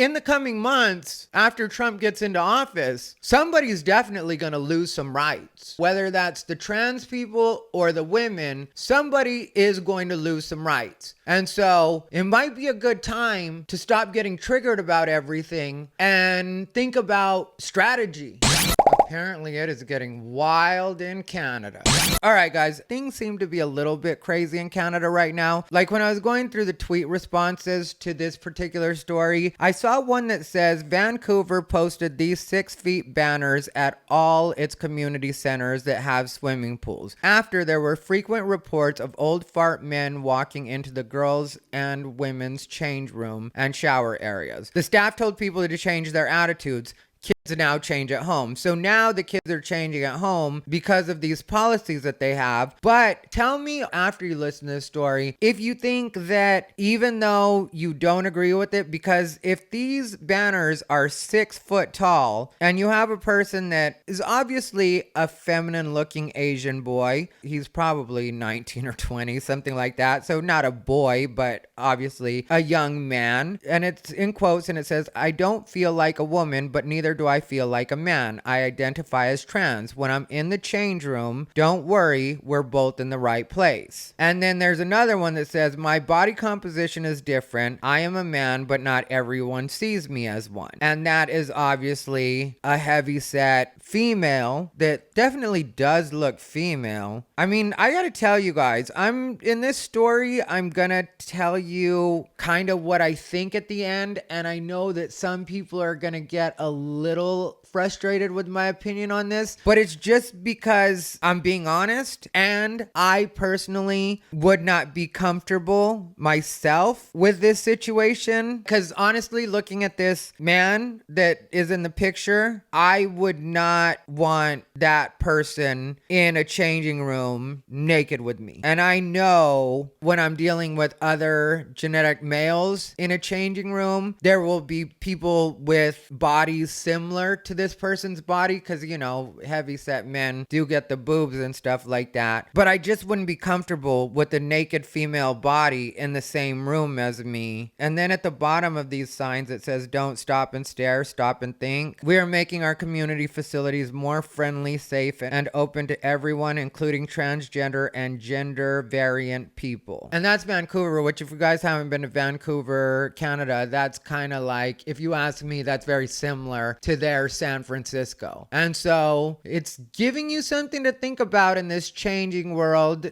in the coming months, after Trump gets into office, somebody's definitely going to lose some rights. Whether that's the trans people or the women, somebody is going to lose some rights. And so it might be a good time to stop getting triggered about everything and think about strategy. Apparently it is getting wild in Canada. All right, guys, things seem to be a little bit crazy in Canada right now. Like when I was going through the tweet responses to this particular story, I saw one that says Vancouver posted these 6 feet banners at all its community centers that have swimming pools after there were frequent reports of old fart men walking into the girls' and women's change room and shower areas. The staff told people to change their attitudes. Kids now change at home. So now the kids are changing at home because of these policies that they have. But tell me after you listen to this story, if you think that even though you don't agree with it, because if these banners are 6 foot tall and you have a person that is obviously a feminine looking Asian boy, he's probably 19 or 20, something like that. So not a boy, but obviously a young man. And it's in quotes and it says, "I don't feel like a woman, but neither do I feel like a man. I identify as trans. When I'm in the change room, don't worry, we're both in the right place." And then there's another one that says, "My body composition is different. I am a man, but not everyone sees me as one." And that is obviously a heavy-set female that definitely does look female. I mean, I gotta tell you guys, in this story, I'm gonna tell you kind of what I think at the end, and I know that some people are gonna get a little frustrated with my opinion on this, but it's just because I'm being honest, and I personally would not be comfortable myself with this situation, because honestly, looking at this man that is in the picture, I would not want that person in a changing room naked with me. And I know when I'm dealing with other genetic males in a changing room, there will be people with bodies similar to this person's body, because heavy set men do get the boobs and stuff like that, but I just wouldn't be comfortable with a naked female body in the same room as me. And then at the bottom of these signs it says, "Don't stop and stare, stop and think. We are making our community facilities more friendly, safe, and open to everyone, including transgender and gender variant people." And that's Vancouver, which if you guys haven't been to Vancouver, Canada, that's kind of like, if you ask me, that's very similar to their San Francisco. And so it's giving you something to think about in this changing world.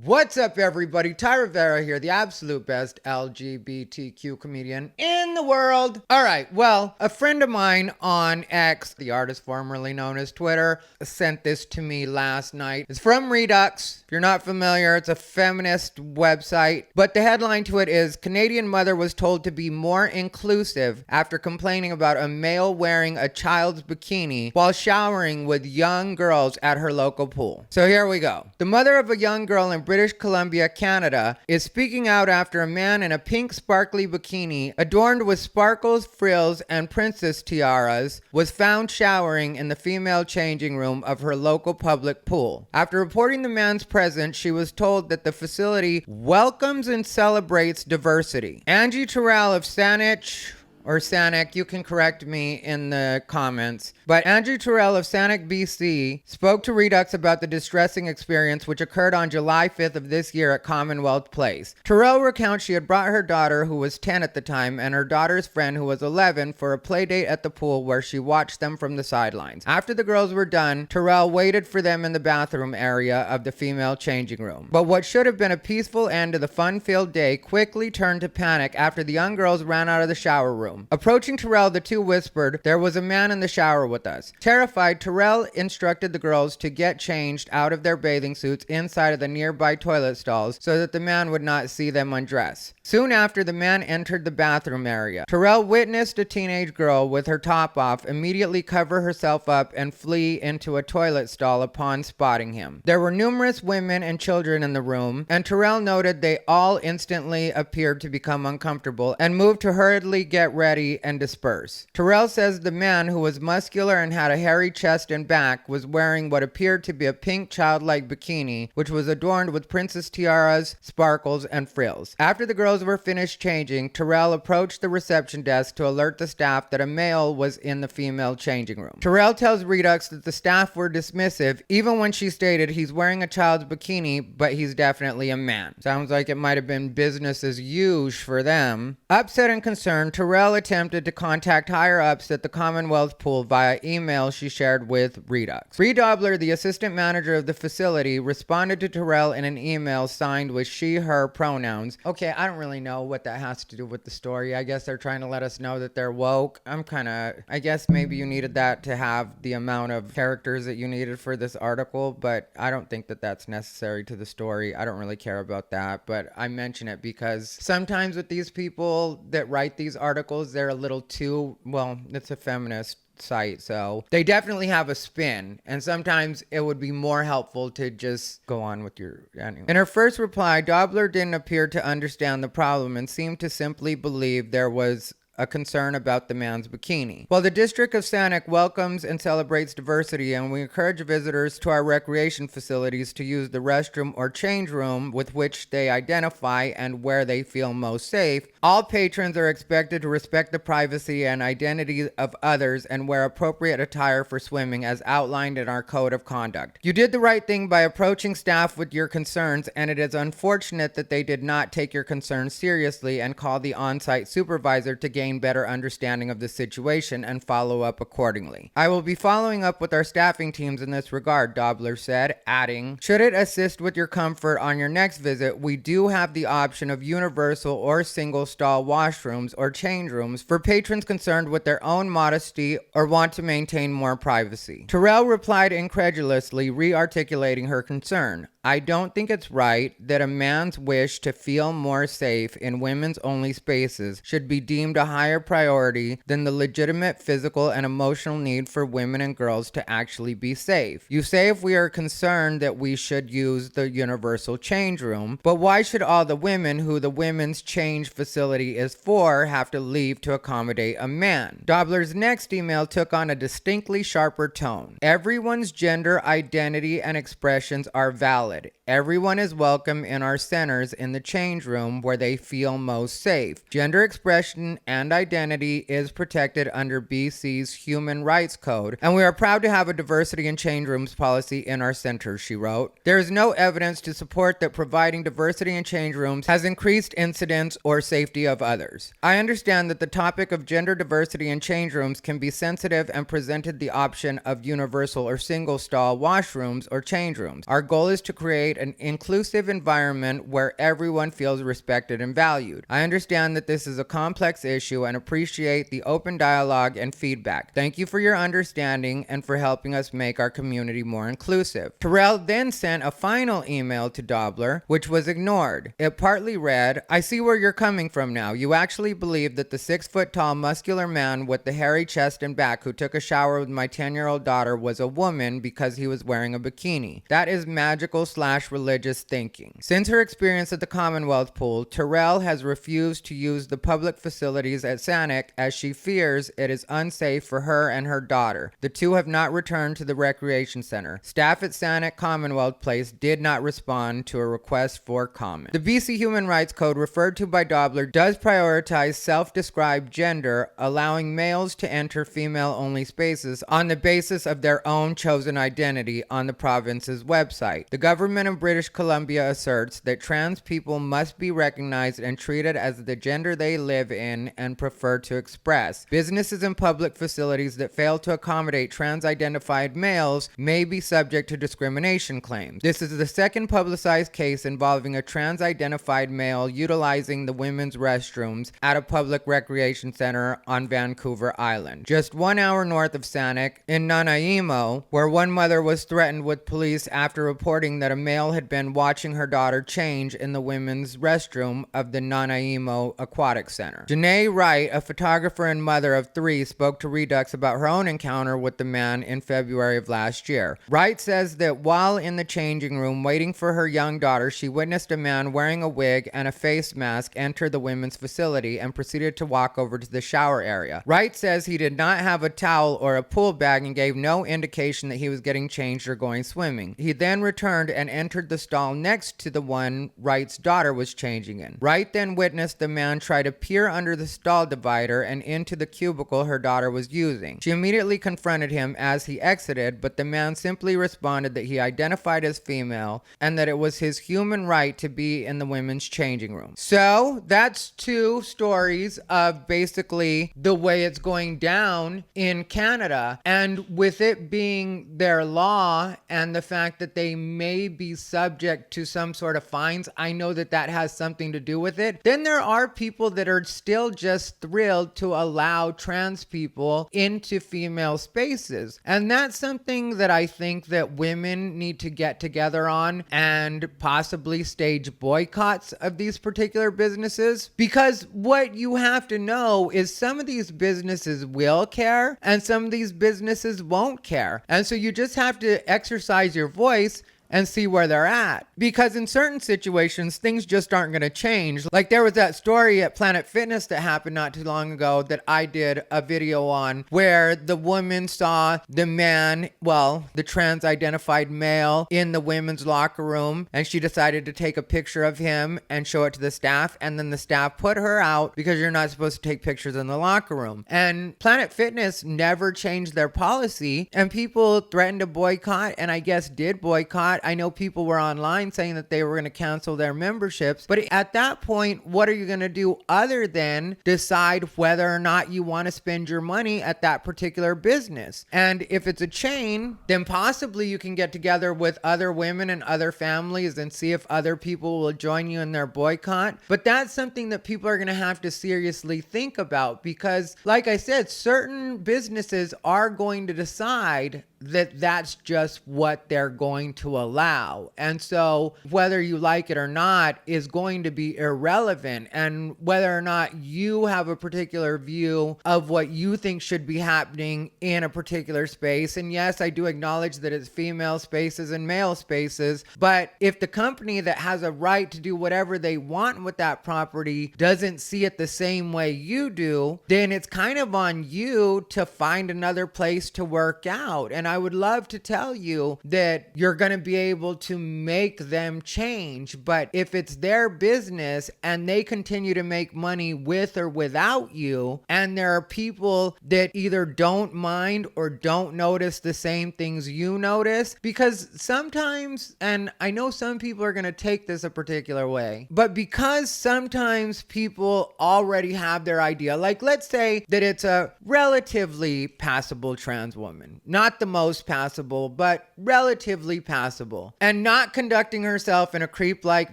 What's up, everybody? Ty Rivera here, the absolute best LGBTQ comedian in the world. All right, well, a friend of mine on X, the artist formerly known as Twitter, sent this to me last night. It's from Redux. If you're not familiar, it's a feminist website, but the headline to it is, "Canadian mother was told to be more inclusive after complaining about a male wearing a child's bikini while showering with young girls at her local pool." So here we go. The mother of a young girl in British Columbia, Canada, is speaking out after a man in a pink sparkly bikini adorned with sparkles, frills, and princess tiaras was found showering in the female changing room of her local public pool. After reporting the man's presence, she was told that the facility welcomes and celebrates diversity. Angie Terrell of Saanich, or Sanic, you can correct me in the comments. But Andrew Terrell of Sanic, BC, spoke to Redux about the distressing experience which occurred on July 5th of this year at Commonwealth Place. Terrell recounts she had brought her daughter, who was 10 at the time, and her daughter's friend, who was 11, for a play date at the pool where she watched them from the sidelines. After the girls were done, Terrell waited for them in the bathroom area of the female changing room. But what should have been a peaceful end to the fun-filled day quickly turned to panic after the young girls ran out of the shower room. Approaching Terrell, the two whispered, "There was a man in the shower with us." Terrified, Terrell instructed the girls to get changed out of their bathing suits inside of the nearby toilet stalls so that the man would not see them undress. Soon after, the man entered the bathroom area. Terrell witnessed a teenage girl with her top off immediately cover herself up and flee into a toilet stall upon spotting him. There were numerous women and children in the room, and Terrell noted they all instantly appeared to become uncomfortable and moved to hurriedly get ready and disperse. Terrell says the man, who was muscular and had a hairy chest and back, was wearing what appeared to be a pink childlike bikini, which was adorned with princess tiaras, sparkles, and frills. After the girls girls were finished changing, Terrell approached the reception desk to alert the staff that a male was in the female changing room. Terrell tells Redux that the staff were dismissive, even when she stated he's wearing a child's bikini, but he's definitely a man. Sounds like it might have been business as usual for them. Upset and concerned, Terrell attempted to contact higher-ups at the Commonwealth Pool via email she shared with Redux. Bree Dobler, the assistant manager of the facility, responded to Terrell in an email signed with she, her pronouns. Okay, I don't really know what that has to do with the story. I guess they're trying to let us know that they're woke. I guess maybe you needed that to have the amount of characters that you needed for this article, but I don't think that that's necessary to the story. I don't really care about that, but I mention it because sometimes with these people that write these articles, they're a little too, well, it's a feminist site, so they definitely have a spin, and sometimes it would be more helpful to just go on with your anyway. In her first reply, Dobler didn't appear to understand the problem and seemed to simply believe there was a concern about the man's bikini. While the District of Sanic welcomes and celebrates diversity, and we encourage visitors to our recreation facilities to use the restroom or change room with which they identify and where they feel most safe, all patrons are expected to respect the privacy and identity of others and wear appropriate attire for swimming as outlined in our code of conduct. You did the right thing by approaching staff with your concerns, and it is unfortunate that they did not take your concerns seriously and call the on-site supervisor to gain better understanding of the situation and follow up accordingly. I will be following up with our staffing teams in this regard, Dobler said, adding, should it assist with your comfort on your next visit, we do have the option of universal or single stall washrooms or change rooms for patrons concerned with their own modesty or want to maintain more privacy. Terrell replied incredulously, re-articulating her concern. I don't think it's right that a man's wish to feel more safe in women's only spaces should be deemed a higher priority than the legitimate physical and emotional need for women and girls to actually be safe. You say if we are concerned that we should use the universal change room, but why should all the women who the women's change facility is for have to leave to accommodate a man? Dobler's next email took on a distinctly sharper tone. Everyone's gender identity and expressions are valid. Everyone is welcome in our centers in the change room where they feel most safe. Gender expression and identity is protected under BC's Human Rights Code, and we are proud to have a diversity in change rooms policy in our centers, she wrote. There is no evidence to support that providing diversity in change rooms has increased incidence or safety of others. I understand that the topic of gender diversity in change rooms can be sensitive and presented the option of universal or single stall washrooms or change rooms. Our goal is to create an inclusive environment where everyone feels respected and valued. I understand that this is a complex issue and appreciate the open dialogue and feedback. Thank you for your understanding and for helping us make our community more inclusive. Terrell then sent a final email to Dobler, which was ignored. It partly read, I see where you're coming from now. You actually believe that the 6-foot-tall muscular man with the hairy chest and back who took a shower with my 10-year-old daughter was a woman because he was wearing a bikini. That is magical/religious thinking. Since her experience at the Commonwealth Pool, Terrell has refused to use the public facilities at Sanic as she fears it is unsafe for her and her daughter. The two have not returned to the recreation center. Staff at Sanic Commonwealth Place did not respond to a request for comment. The BC Human Rights Code referred to by Dobler does prioritize self-described gender, allowing males to enter female-only spaces on the basis of their own chosen identity on the province's website. The government of British Columbia asserts that trans people must be recognized and treated as the gender they live in and prefer to express. Businesses and public facilities that fail to accommodate trans-identified males may be subject to discrimination claims. This is the second publicized case involving a trans-identified male utilizing the women's restrooms at a public recreation center on Vancouver Island. Just 1 hour north of Sanic, in Nanaimo, where one mother was threatened with police after reporting that a male had been watching her daughter change in the women's restroom of the Nanaimo Aquatic Center. Janae Wright, a photographer and mother of 3, spoke to Redux about her own encounter with the man in February of last year. Wright says that while in the changing room waiting for her young daughter, she witnessed a man wearing a wig and a face mask enter the women's facility and proceeded to walk over to the shower area. Wright says he did not have a towel or a pool bag and gave no indication that he was getting changed or going swimming. He then returned and entered the stall next to the one Wright's daughter was changing in. Wright then witnessed the man try to peer under the stall divider and into the cubicle her daughter was using. She immediately confronted him as he exited, but the man simply responded that he identified as female and that it was his human right to be in the women's changing room. So that's two stories of basically the way it's going down in Canada, and with it being their law and the fact that they may be subject to some sort of fines, I know that that has something to do with it. Then there are people that are still just thrilled to allow trans people into female spaces, and that's something that I think that women need to get together on and possibly stage boycotts of these particular businesses, because what you have to know is some of these businesses will care and some of these businesses won't care, and so you just have to exercise your voice and see where they're at. Because in certain situations, things just aren't going to change. Like there was that story at Planet Fitness that happened not too long ago that I did a video on, where the woman saw the man, well, the trans-identified male in the women's locker room, and she decided to take a picture of him and show it to the staff, and then the staff put her out because you're not supposed to take pictures in the locker room. And Planet Fitness never changed their policy, and people threatened to boycott, and I guess did boycott. I know people were online saying that they were going to cancel their memberships, but at that point, what are you going to do other than decide whether or not you want to spend your money at that particular business? And if it's a chain, then possibly you can get together with other women and other families and see if other people will join you in their boycott. But that's something that people are going to have to seriously think about, because like I said, certain businesses are going to decide that that's just what they're going to allow. And so whether you like it or not is going to be irrelevant. And whether or not you have a particular view of what you think should be happening in a particular space. And yes, I do acknowledge that it's female spaces and male spaces. But if the company that has a right to do whatever they want with that property doesn't see it the same way you do, then it's kind of on you to find another place to work out. And I would love to tell you that you're going to be able to make them change, but if it's their business and they continue to make money with or without you, and there are people that either don't mind or don't notice the same things you notice, because sometimes, and I know some people are going to take this a particular way, but because sometimes people already have their idea, like let's say that it's a relatively passable trans woman, not the most passable, but relatively passable, and not conducting herself in a creep-like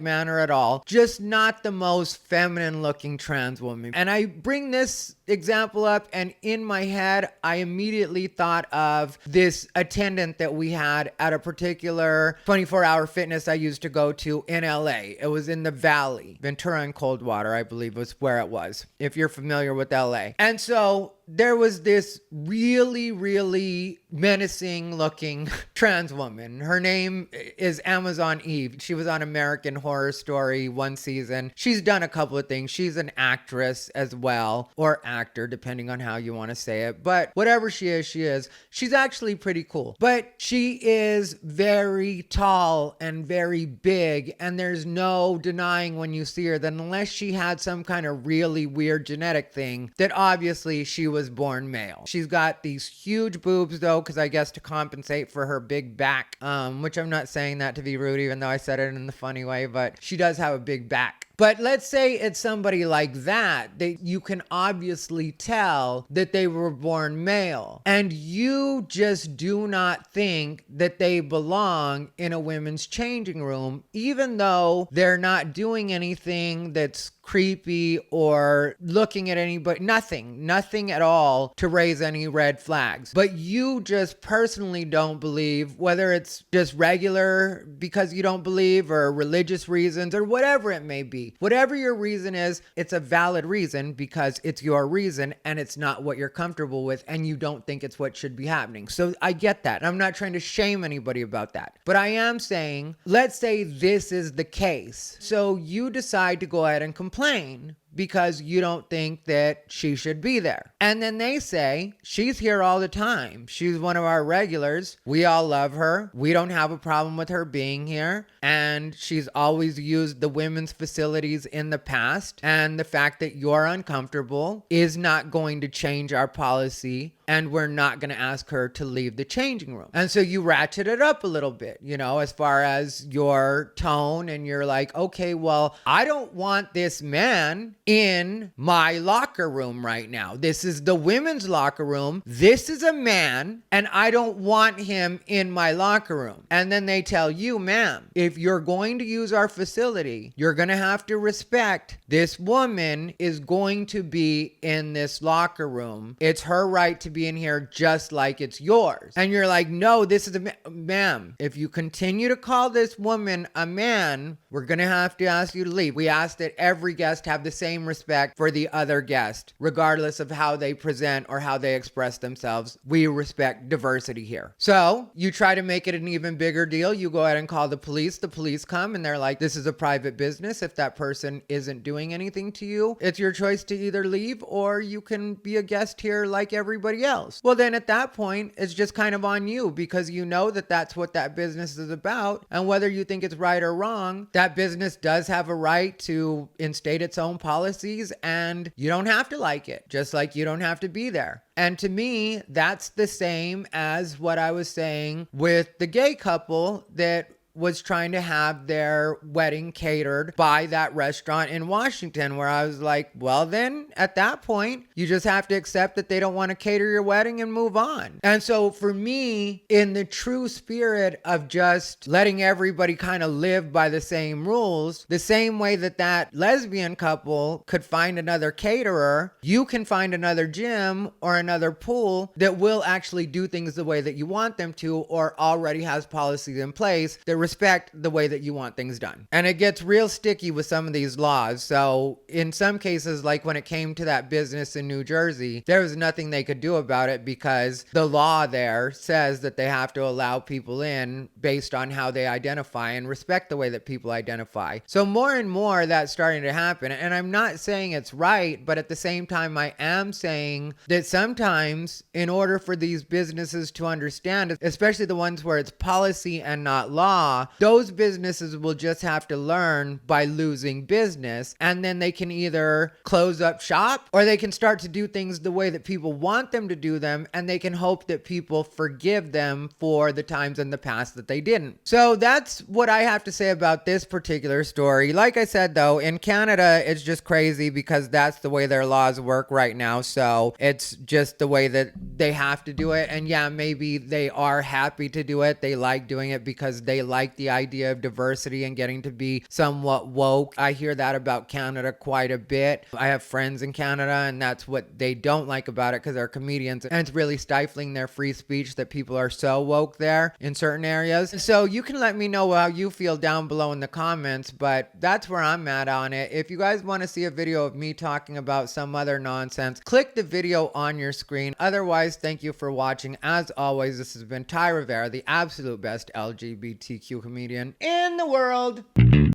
manner at all, just not the most feminine looking trans woman. And I bring this example up, and in my head I immediately thought of this attendant that we had at a particular 24-hour fitness I used to go to in LA. It was in the Valley, Ventura and Coldwater, I believe was where it was, if you're familiar with LA. And so there was this really menacing looking trans woman. Her name is Amazon Eve. She was on American Horror Story one season. She's done a couple of things. She's an actress as well, or actor, depending on how you want to say it. But whatever she is, she is. She's actually pretty cool. But she is very tall and very big, and there's no denying when you see her that unless she had some kind of really weird genetic thing, that obviously she was born male. She's got these huge boobs though, because I guess to compensate for her big back, which I'm not saying that to be rude, even though I said it in the funny way, but she does have a big back. But let's say it's somebody like that you can obviously tell that they were born male, and you just do not think that they belong in a women's changing room, even though they're not doing anything that's creepy or looking at anybody, nothing at all to raise any red flags. But you just personally don't believe, whether it's just regular because you don't believe, or religious reasons, or whatever it may be. Whatever your reason is, it's a valid reason because it's your reason and it's not what you're comfortable with, and you don't think it's what should be happening. So I get that. I'm not trying to shame anybody about that. But I am saying, let's say this is the case. So you decide to go ahead and complain because you don't think that she should be there. And then they say, she's here all the time. She's one of our regulars. We all love her. We don't have a problem with her being here. And she's always used the women's facilities in the past. And the fact that you're uncomfortable is not going to change our policy. And we're not going to ask her to leave the changing room. And so you ratchet it up a little bit, you know, as far as your tone. And you're like, okay, well, I don't want this man in my locker room right now. This is the women's locker room. This is a man, and I don't want him in my locker room. And then they tell you, ma'am, if you're going to use our facility, you're going to have to respect this woman is going to be in this locker room. It's her right to be in here just like it's yours. And you're like, no, this is ma'am, if you continue to call this woman a man, we're going to have to ask you to leave. We ask that every guest have the same respect for the other guest, regardless of how they present or how they express themselves. We respect diversity here. So you try to make it an even bigger deal. You go ahead and call the police. The police come and they're like, this is a private business. If that person isn't doing anything to you, it's your choice to either leave or you can be a guest here like everybody else. Well, then at that point, it's just kind of on you because you know that that's what that business is about. And whether you think it's right or wrong, that business does have a right to instate its own policies and you don't have to like it, just like you don't have to be there. And to me, that's the same as what I was saying with the gay couple that was trying to have their wedding catered by that restaurant in Washington, where I was like, well, then at that point, you just have to accept that they don't want to cater your wedding and move on. And so for me, in the true spirit of just letting everybody kind of live by the same rules, the same way that that lesbian couple could find another caterer, you can find another gym or another pool that will actually do things the way that you want them to, or already has policies in place that respect the way that you want things done. And it gets real sticky with some of these laws. So in some cases, like when it came to that business in New Jersey, there was nothing they could do about it because the law there says that they have to allow people in based on how they identify and respect the way that people identify. So more and more that's starting to happen. And I'm not saying it's right, but at the same time, I am saying that sometimes in order for these businesses to understand, especially the ones where it's policy and not law, those businesses will just have to learn by losing business, and then they can either close up shop or they can start to do things the way that people want them to do them, and they can hope that people forgive them for the times in the past that they didn't. So that's what I have to say about this particular story. Like I said, though, in Canada, it's just crazy because that's the way their laws work right now. So it's just the way that they have to do it. And yeah, maybe they are happy to do it. They like doing it because they like the idea of diversity and getting to be somewhat woke. I hear that about Canada quite a bit. I have friends in Canada, and that's what they don't like about it because they're comedians, and it's really stifling their free speech that people are so woke there in certain areas. So you can let me know how you feel down below in the comments, but that's where I'm at on it. If you guys want to see a video of me talking about some other nonsense, click the video on your screen. Otherwise, thank you for watching. As always, this has been Ty Rivera, the absolute best LGBTQ comedian in the world.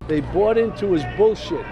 They bought into his bullshit.